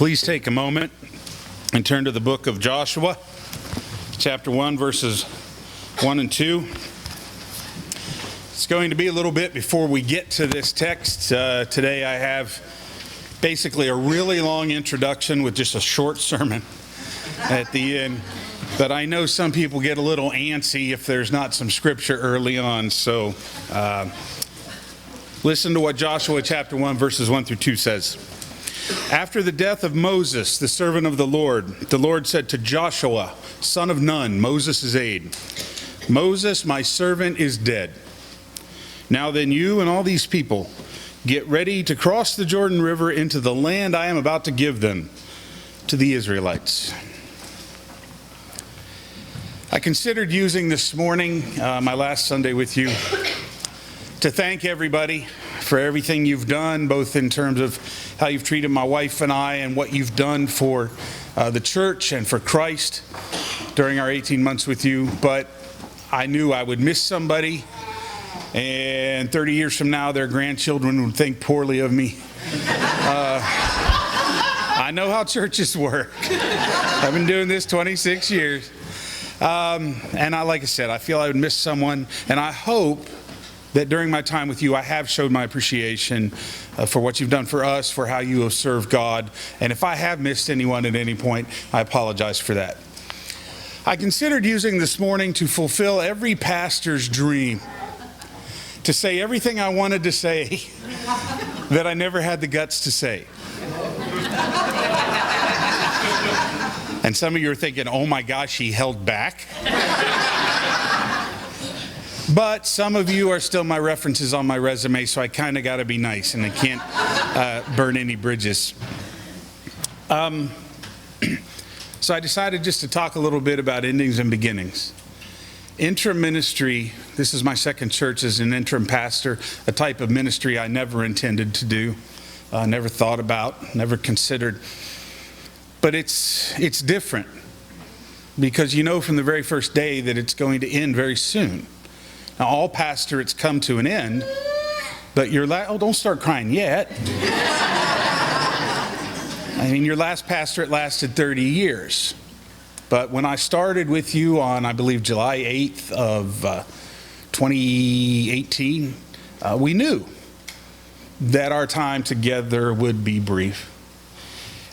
Please take a moment and turn to the book of Joshua, chapter 1, verses 1 and 2. It's going to be a little bit before we get to this text. Today I have basically a really long introduction with just a short sermon at the end. But I know some people get a little antsy if there's not some scripture early on. So listen to what Joshua chapter 1, verses 1 through 2 says. After the death of Moses, the servant of the Lord said to Joshua, son of Nun, Moses' aide, Moses, my servant, is dead. Now then you and all these people get ready to cross the Jordan River into the land I am about to give them, to the Israelites. I considered using this morning, my last Sunday with you, to thank everybody for everything you've done, both in terms of how you've treated my wife and I and what you've done for the church and for Christ during our 18 months with you. But I knew I would miss somebody, and 30 years from now, their grandchildren would think poorly of me. I know how churches work. I've been doing this 26 years. And like I said, I feel I would miss someone, and I hope that during my time with you, I have showed my appreciation for what you've done for us, for how you have served God. And if I have missed anyone at any point, I apologize for that. I considered using this morning to fulfill every pastor's dream, to say everything I wanted to say that I never had the guts to say. And some of you are thinking, oh my gosh, he held back. But some of you are still my references on my resume, so I kind of got to be nice, and I can't burn any bridges. So I decided just to talk a little bit about endings and beginnings. Interim ministry, this is my second church as an interim pastor, a type of ministry I never intended to do, never thought about, never considered. But it's different, because you know from the very first day that it's going to end very soon. Now, all pastorates come to an end, but don't start crying yet. I mean, your last pastorate lasted 30 years. But when I started with you on, I believe, July 8th of 2018, we knew that our time together would be brief.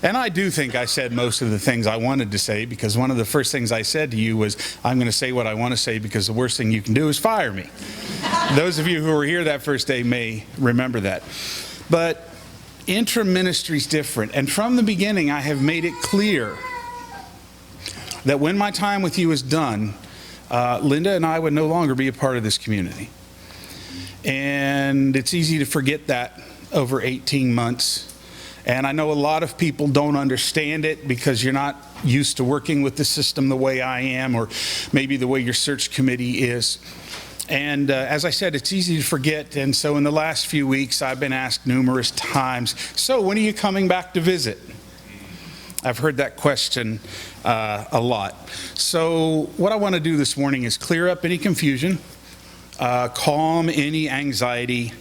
And I do think I said most of the things I wanted to say, because one of the first things I said to you was, I'm going to say what I want to say because the worst thing you can do is fire me. Those of you who were here that first day may remember that. But interim ministry is different. And from the beginning, I have made it clear that when my time with you is done, Linda and I would no longer be a part of this community. And it's easy to forget that over 18 months. And I know a lot of people don't understand it because you're not used to working with the system the way I am, or maybe the way your search committee is. And as I said, it's easy to forget. And so in the last few weeks, I've been asked numerous times, so when are you coming back to visit? I've heard that question a lot. So what I want to do this morning is clear up any confusion, calm any anxiety,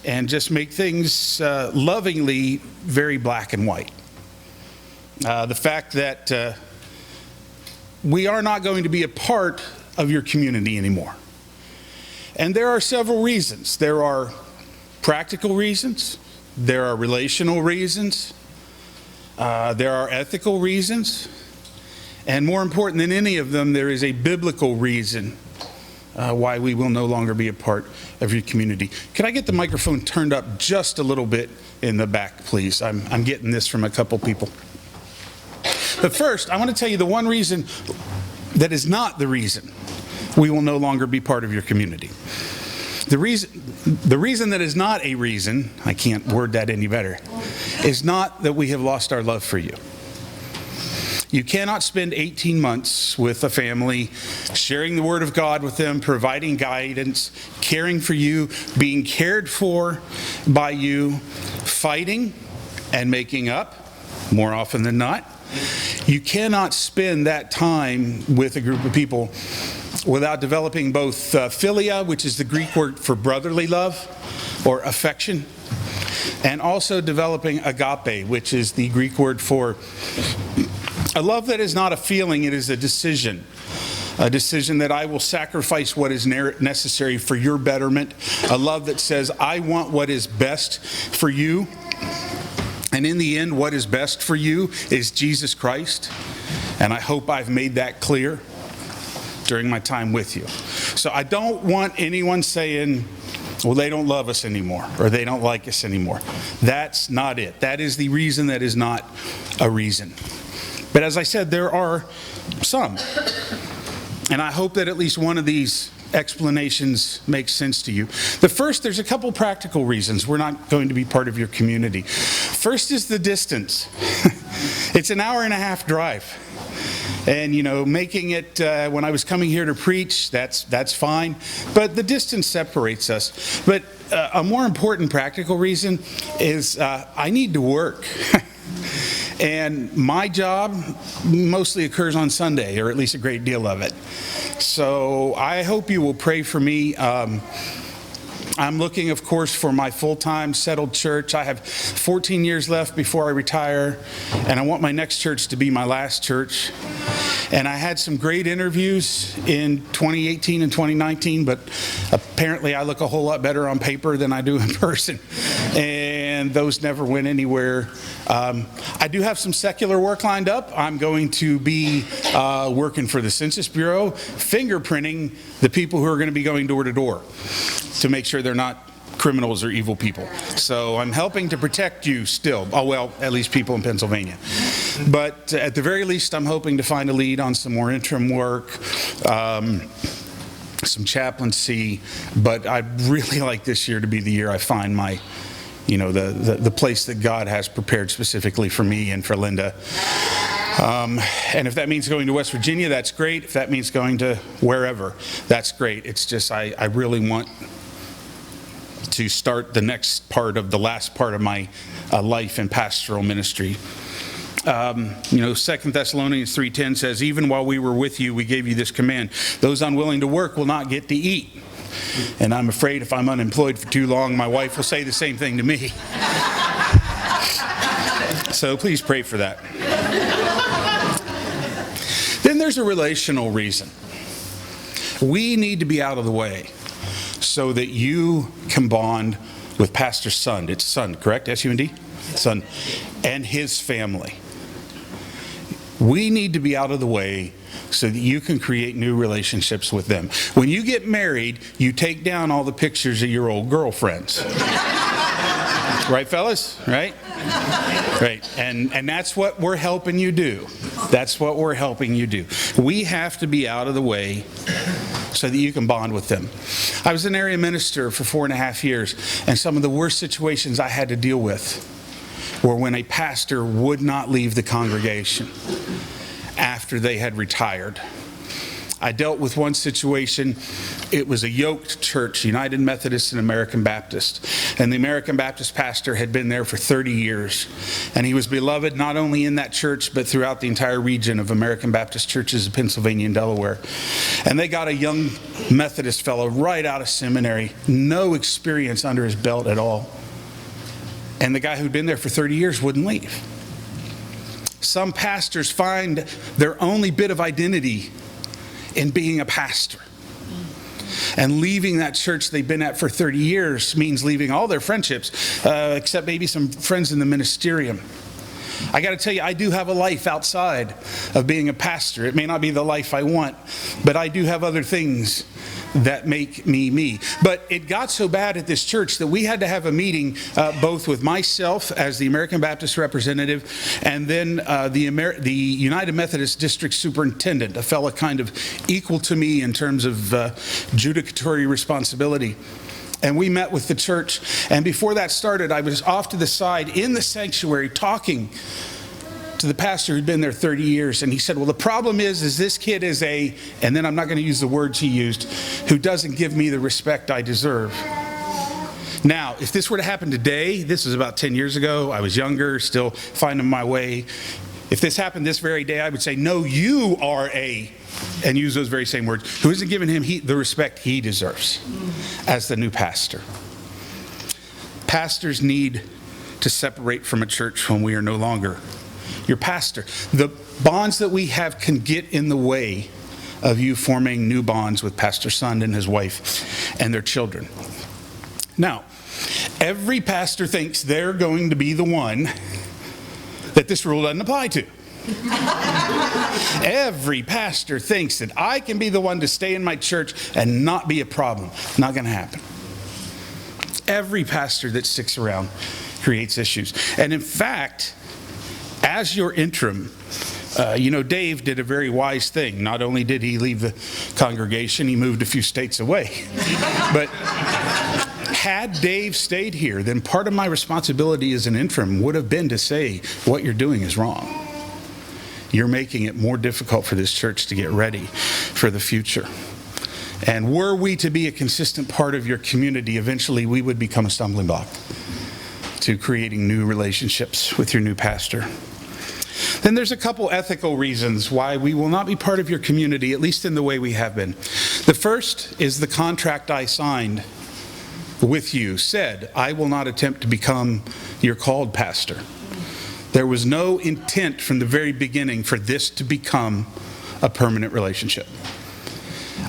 and just make things lovingly very black and white. The fact that we are not going to be a part of your community anymore. And there are several reasons. There are practical reasons. There are relational reasons. There are ethical reasons. And more important than any of them, there is a biblical reason why we will no longer be a part of your community. Can I get the microphone turned up just a little bit in the back, please? I'm getting this from a couple people. But first, I want to tell you the one reason that is not the reason we will no longer be part of your community. The reason that is not a reason, I can't word that any better, is not that we have lost our love for you. You cannot spend 18 months with a family, sharing the Word of God with them, providing guidance, caring for you, being cared for by you, fighting and making up, more often than not. You cannot spend that time with a group of people without developing both philia, which is the Greek word for brotherly love or affection, and also developing agape, which is the Greek word for a love that is not a feeling, it is a decision. A decision that I will sacrifice what is necessary for your betterment. A love that says, I want what is best for you. And in the end, what is best for you is Jesus Christ. And I hope I've made that clear during my time with you. So I don't want anyone saying, well, they don't love us anymore, or they don't like us anymore. That's not it. That is the reason that is not a reason. But as I said, there are some. And I hope that at least one of these explanations makes sense to you. The first, there's a couple practical reasons we're not going to be part of your community. First is the distance. It's an hour-and-a-half drive. And, making it, when I was coming here to preach, that's fine. But the distance separates us. But a more important practical reason is I need to work. And my job mostly occurs on Sunday, or at least a great deal of it. So I hope you will pray for me. I'm looking, of course, for my full-time settled church. I have 14 years left before I retire, and I want my next church to be my last church. And I had some great interviews in 2018 and 2019, but apparently I look a whole lot better on paper than I do in person. And those never went anywhere. I do have some secular work lined up. I'm going to be working for the Census Bureau, fingerprinting the people who are going to be going door to door to make sure they're not criminals or evil people. So I'm helping to protect you still. Oh, well, at least people in Pennsylvania. But at the very least, I'm hoping to find a lead on some more interim work, some chaplaincy. But I'd really like this year to be the year I find my, the place that God has prepared specifically for me and for Linda. And if that means going to West Virginia, that's great. If that means going to wherever, that's great. It's just I really want to start the last part of my life in pastoral ministry. 2 Thessalonians 3:10 says, even while we were with you, we gave you this command. Those unwilling to work will not get to eat. And I'm afraid if I'm unemployed for too long, my wife will say the same thing to me. So please pray for that. Then there's a relational reason. We need to be out of the way so that you can bond with Pastor Sund. It's Sund, correct? S-U-N-D? Sund. And his family. We need to be out of the way so that you can create new relationships with them. When you get married, you take down all the pictures of your old girlfriends. Right, fellas? Right? Right. And that's what we're helping you do. That's what we're helping you do. We have to be out of the way so that you can bond with them. I was an area minister for 4.5 years, and some of the worst situations I had to deal with were when a pastor would not leave the congregation after they had retired. I dealt with one situation. It was a yoked church, United Methodist and American Baptist. And the American Baptist pastor had been there for 30 years. And he was beloved not only in that church, but throughout the entire region of American Baptist churches in Pennsylvania and Delaware. And they got a young Methodist fellow right out of seminary, no experience under his belt at all. And the guy who'd been there for 30 years wouldn't leave. Some pastors find their only bit of identity in being a pastor. And leaving that church they've been at for 30 years means leaving all their friendships, except maybe some friends in the ministerium. I got to tell you, I do have a life outside of being a pastor. It may not be the life I want, but I do have other things that make me me. But it got so bad at this church that we had to have a meeting both with myself as the American Baptist representative and then the United Methodist District Superintendent, a fellow kind of equal to me in terms of judicatory responsibility. And we met with the church, and before that started, I was off to the side in the sanctuary talking to the pastor who'd been there 30 years, and he said, well, the problem is this kid is and then I'm not going to use the words he used, who doesn't give me the respect I deserve. Now, if this were to happen today, this was about 10 years ago, I was younger, still finding my way. If this happened this very day, I would say, no, you are and use those very same words, who isn't giving him the respect he deserves as the new pastor. Pastors need to separate from a church when we are no longer your pastor. The bonds that we have can get in the way of you forming new bonds with Pastor Sund and his wife and their children. Now, every pastor thinks they're going to be the one that this rule doesn't apply to. Every pastor thinks that I can be the one to stay in my church and not be a problem. Not going to happen. Every pastor that sticks around creates issues. And in fact, as your interim, Dave did a very wise thing. Not only did he leave the congregation, he moved a few states away. But had Dave stayed here, then part of my responsibility as an interim would have been to say, what you're doing is wrong. You're making it more difficult for this church to get ready for the future. And were we to be a consistent part of your community, eventually we would become a stumbling block to creating new relationships with your new pastor. Then there's a couple ethical reasons why we will not be part of your community, at least in the way we have been. The first is the contract I signed with you said, I will not attempt to become your called pastor. There was no intent from the very beginning for this to become a permanent relationship.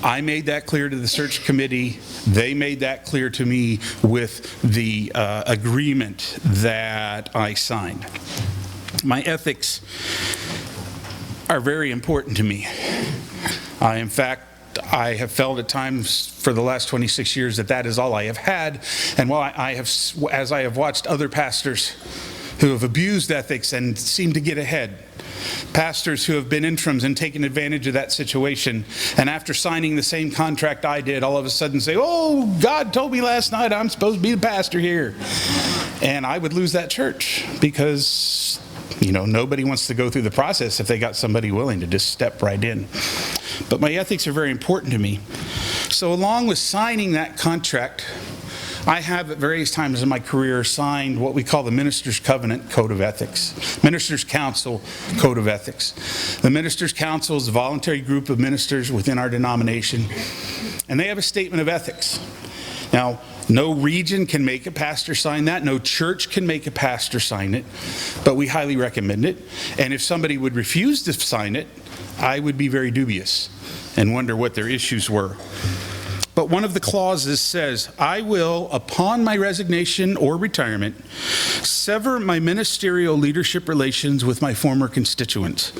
I made that clear to the search committee. They made that clear to me with the agreement that I signed. My ethics are very important to me. In fact, I have felt at times for the last 26 years that is all I have had. And while as I have watched other pastors who have abused ethics and seem to get ahead, pastors who have been interims and taken advantage of that situation, and after signing the same contract I did, all of a sudden say, oh, God told me last night I'm supposed to be the pastor here. And I would lose that church because, nobody wants to go through the process if they got somebody willing to just step right in. But my ethics are very important to me. So along with signing that contract, I have at various times in my career signed what we call the Minister's Covenant Code of Ethics, Minister's Council Code of Ethics. The Minister's Council is a voluntary group of ministers within our denomination, and they have a statement of ethics. Now, no region can make a pastor sign that. No church can make a pastor sign it, but we highly recommend it. And if somebody would refuse to sign it, I would be very dubious and wonder what their issues were. But one of the clauses says, I will, upon my resignation or retirement, sever my ministerial leadership relations with my former constituents,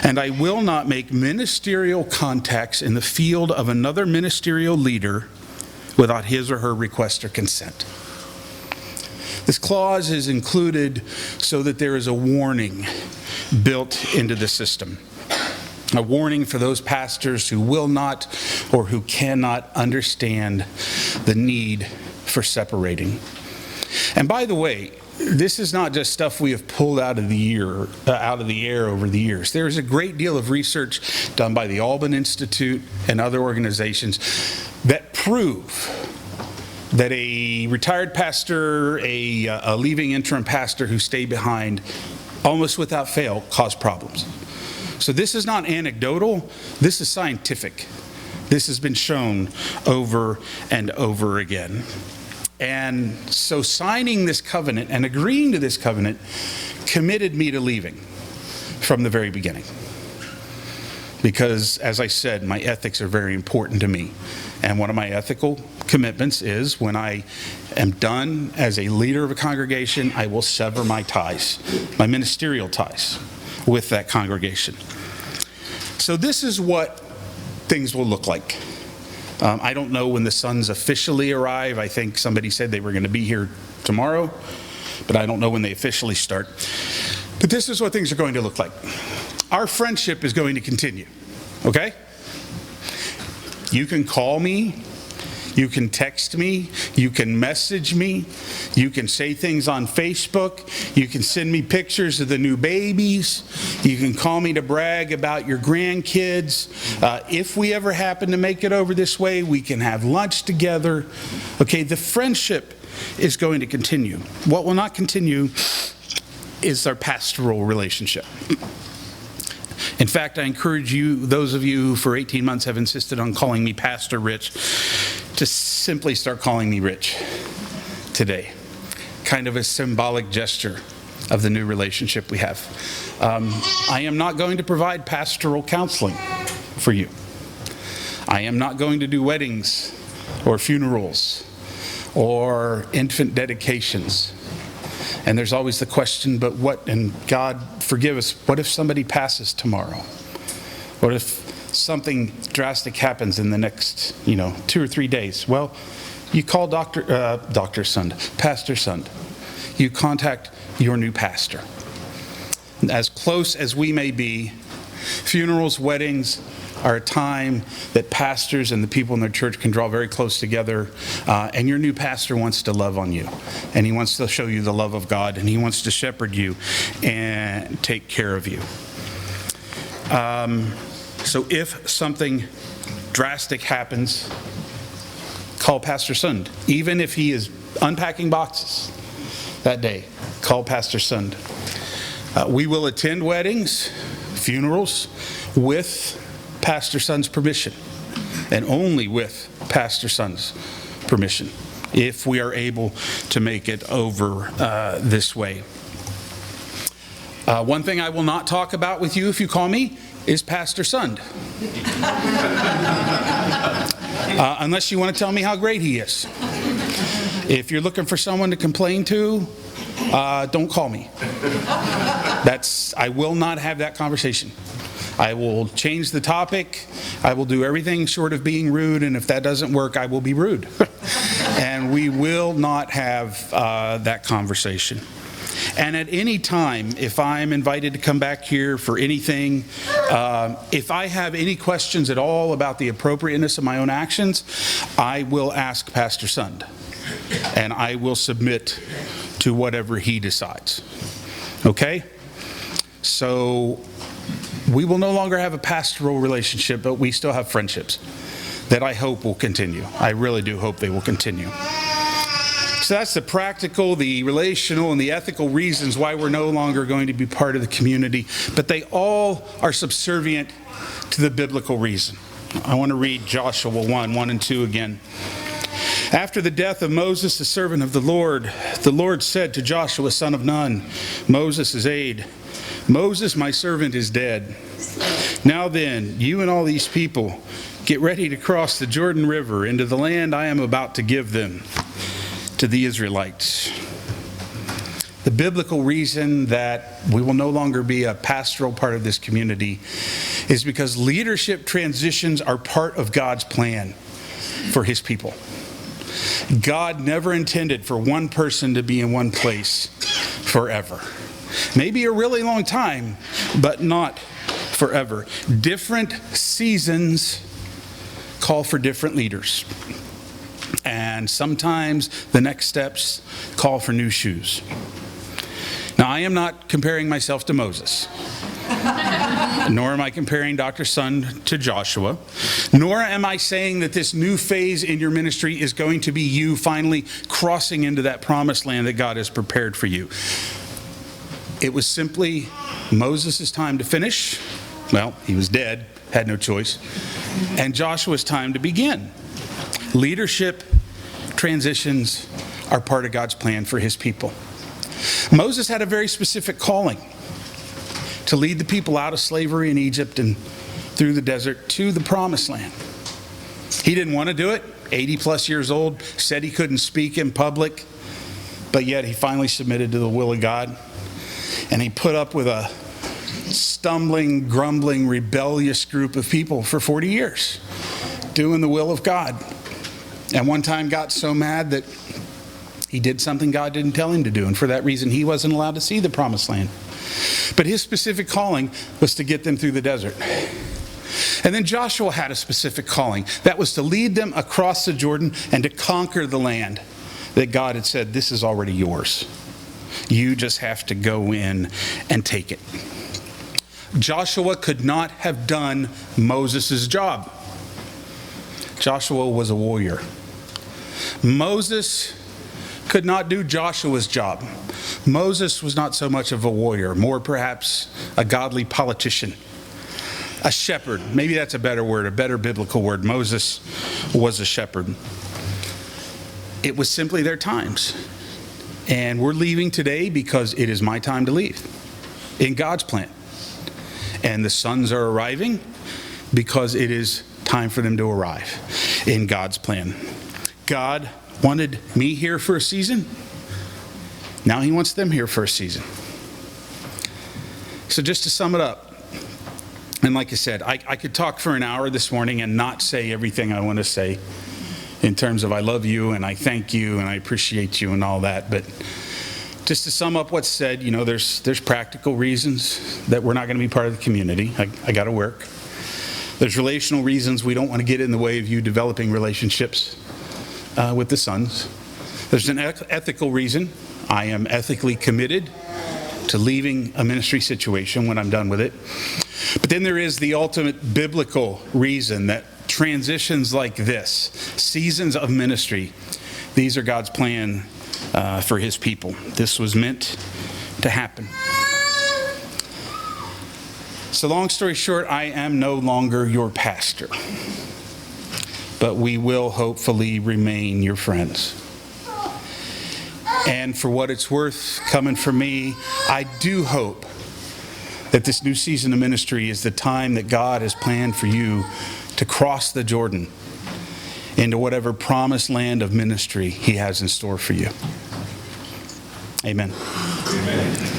and I will not make ministerial contacts in the field of another ministerial leader without his or her request or consent. This clause is included so that there is a warning built into the system. A warning for those pastors who will not or who cannot understand the need for separating. And by the way, this is not just stuff we have pulled out of the air over the years. There is a great deal of research done by the Alban Institute and other organizations that prove that a retired pastor, a leaving interim pastor who stayed behind, almost without fail, caused problems. So this is not anecdotal, this is scientific. This has been shown over and over again. And so signing this covenant and agreeing to this covenant committed me to leaving from the very beginning. Because, as I said, my ethics are very important to me. And one of my ethical commitments is when I am done as a leader of a congregation, I will sever my ties, my ministerial ties with that congregation. So this is what things will look like. I don't know when the sons officially arrive. I think somebody said they were going to be here tomorrow, but I don't know when they officially start. But this is what things are going to look like. Our friendship is going to continue, okay? You can call me, you can text me, you can message me, you can say things on Facebook, you can send me pictures of the new babies, you can call me to brag about your grandkids. If we ever happen to make it over this way, we can have lunch together. Okay, the friendship is going to continue. What will not continue is our pastoral relationship. In fact, I encourage you, those of you who for 18 months have insisted on calling me Pastor Rich, to simply start calling me Rich today. kind of a symbolic gesture of the new relationship we have. I am not going to provide pastoral counseling for you. I am not going to do weddings or funerals or infant dedications. And there's always the question, but what, and God forgive us, what if somebody passes tomorrow? What if something drastic happens in the next, 2 or 3 days? Well, you call Pastor Sund. You contact your new pastor. As close as we may be, funerals, weddings are a time that pastors and the people in their church can draw very close together. And your new pastor wants to love on you. And he wants to show you the love of God. And he wants to shepherd you and take care of you. So if something drastic happens, call Pastor Sund. Even if he is unpacking boxes that day, call Pastor Sund. We will attend weddings, funerals, with Pastor Sund's permission, and only with Pastor Sund's permission, if we are able to make it over this way. One thing I will not talk about with you if you call me is Pastor Sund. Unless you want to tell me how great he is. If you're looking for someone to complain to, don't call me. I will not have that conversation. I will change the topic. I will do everything short of being rude, and if that doesn't work, I will be rude. And we will not have that conversation. And at any time, if I'm invited to come back here for anything, if I have any questions at all about the appropriateness of my own actions, I will ask Pastor Sund. And I will submit to whatever he decides. Okay? So we will no longer have a pastoral relationship, but we still have friendships that I hope will continue. I really do hope they will continue. So that's the practical, the relational, and the ethical reasons why we're no longer going to be part of the community, but they all are subservient to the biblical reason. I want to read Joshua 1 and 2 again. After the death of Moses, the servant of the Lord said to Joshua, son of Nun, Moses' aide, Moses, my servant, is dead. Now then, you and all these people, get ready to cross the Jordan River into the land I am about to give them, to the Israelites. The biblical reason that we will no longer be a pastoral part of this community is because leadership transitions are part of God's plan for his people. God never intended for one person to be in one place forever. Maybe a really long time, but not forever. Different seasons call for different leaders. And sometimes the next steps call for new shoes. Now, I am not comparing myself to Moses, nor am I comparing Dr. Sund to Joshua, nor am I saying that this new phase in your ministry is going to be you finally crossing into that promised land that God has prepared for you. It was simply Moses' time to finish. Well, he was dead, had no choice. And Joshua's time to begin. Leadership transitions are part of God's plan for his people. Moses had a very specific calling to lead the people out of slavery in Egypt and through the desert to the promised land. He didn't want to do it. 80 plus years old, said he couldn't speak in public, but yet he finally submitted to the will of God. And he put up with a stumbling, grumbling, rebellious group of people for 40 years, doing the will of God. And one time got so mad that he did something God didn't tell him to do, and for that reason he wasn't allowed to see the promised land. But his specific calling was to get them through the desert. And then Joshua had a specific calling. That was to lead them across the Jordan and to conquer the land that God had said, this is already yours. You just have to go in and take it. Joshua could not have done Moses' job. Joshua was a warrior. Moses could not do Joshua's job. Moses was not so much of a warrior, more perhaps a godly politician, a shepherd. Maybe that's a better word, a better biblical word. Moses was a shepherd. It was simply their times. And we're leaving today because it is my time to leave in God's plan. And the sons are arriving because it is time for them to arrive in God's plan. God wanted me here for a season. Now he wants them here for a season. So just to sum it up, and like I said, I could talk for an hour this morning and not say everything I want to say in terms of I love you and I thank you and I appreciate you and all that. But just to sum up what's said, there's practical reasons that we're not going to be part of the community. I got to work. There's relational reasons we don't want to get in the way of you developing relationships with the sons. There's an ethical reason. I am ethically committed to leaving a ministry situation when I'm done with it. But then there is the ultimate biblical reason that transitions like this, seasons of ministry, these are God's plan for his people. This was meant to happen. So long story short, I am no longer your pastor, but we will hopefully remain your friends. And for what it's worth coming from me, I do hope that this new season of ministry is the time that God has planned for you to cross the Jordan into whatever promised land of ministry he has in store for you. Amen. Amen.